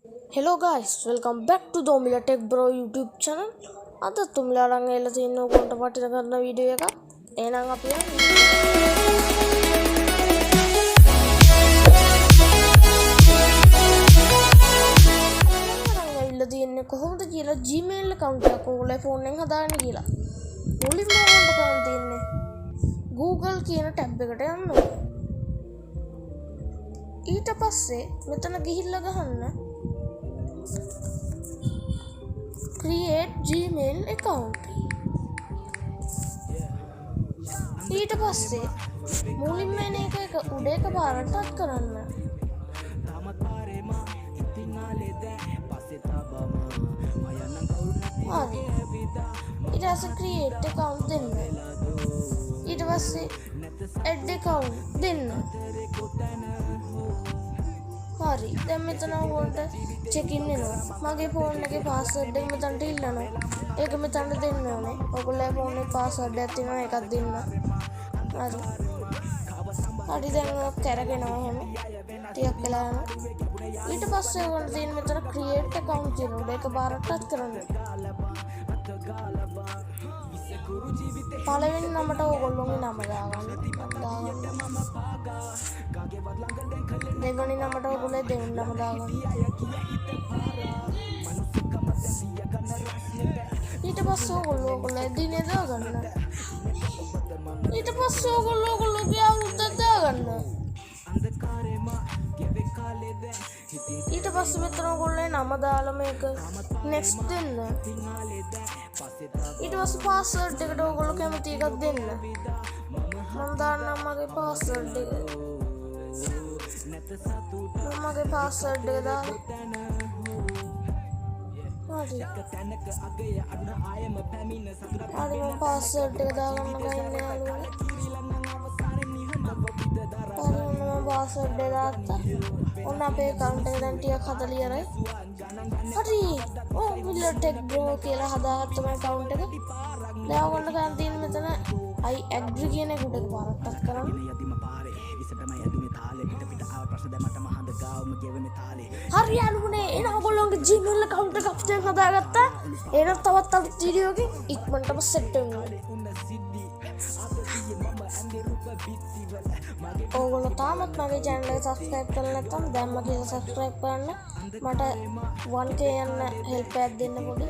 Hello guys, welcome back to the Omila Tech Bro YouTube channel. අද තුම්ලා අරන් ඇවිල්ලා තියෙන උගන්ට වටින කරන වීඩියෝ එකක්. එහෙනම් අපි ඇවිල්ලා තියෙන්නේ කොහොමද කියලා Gmail account එකක් ඔයගොල්ලෝ ෆෝන් එකෙන් හදාගන්න කියලා. මුලින්ම ඔයගොල්ලන්ට කරන්න තියෙන්නේ Google කියන ටැබ් එකට යන්න ඕනේ. ඊට පස්සේ මෙතන ගිහිල්ලා ගහන්න create Gmail account. ඊට පස්සේ මුලින්ම එන එක උඩ එක පාරට ටච් කරන්න. හරි. ඊට පස්සේ create account දෙන්න. ඊට පස්සේ add account දෙන්න. හරි. දැන් මෙතන ඔයාලට check in වෙනවා. මගේ ෆෝන් එකේ password එක මෙතනට ඉල්ලනවා. ඒක මෙතනට දෙන්න ඕනේ. ඔයගොල්ලෝ ෆෝන් එකේ password එකක් තියෙනවා ඒකක් දෙන්න. හරි. හරි දැන් ඔය කරගෙනවා එහෙම. ටිකක් වෙලා යනවා. ඊට පස්සේ ඔයාලට තියෙන මෙතන create account කියනවා. ඒක බාරට ටච් කරන්න. පළවෙනි නමට ඔයගොල්ලෝගේ නම දාගන්න. දෙවෙනි නමට ඔයගොල්ලෝ දෙවෙනි නම දාගන්න. ඊට පස්සේ ඔයගොල්ලෝ දිනේ දාගන්න. ඊට පස්සේ ඔයගොල්ලෝගේ අවුරුද්ද දාගන්න. ඊට පස්සේ මෙතන ඔයගොල්ලෝ නම දාලා මේක next දෙන්න. ඊට පස්සේ password එකට ඔයගොල්ලෝ කැමති එකක් දෙන්න. මම දාන්නම් මගේ password එක. මගේ password එක දාලා හරි මම password එක දාගන්න ගන්නේ යාළුවනේ. හරි මම password එක දාත්තා. ඔන්න අපේ account එක දැන් ටිකක් හදලා ඉවරයි. හරි Omila Tech Bro කියලා හදාගත්ත මම account එක. දැන් ඔයගොල්ලෝ ගන්න තියෙන මෙතන I agree කියන එක උඩ පාරක් ටච් කරන්න. හරි යාළුවනේ එහෙනම් ඔයගොල්ලෝගේ Gmail account එක අපිට හදාගත්තා. එහෙනම් තවත් අලුත් වීඩියෝ එකකින් ඉක්මනටම සෙට් වෙනවා. ඔයගොල්ලෝ තාමත් මගේ channel එක subscribe කරලා නැත්නම් දැන්ම කියලා subscribe කරන්න. මට 1k යන්න help එකක් දෙන්න පොඩි.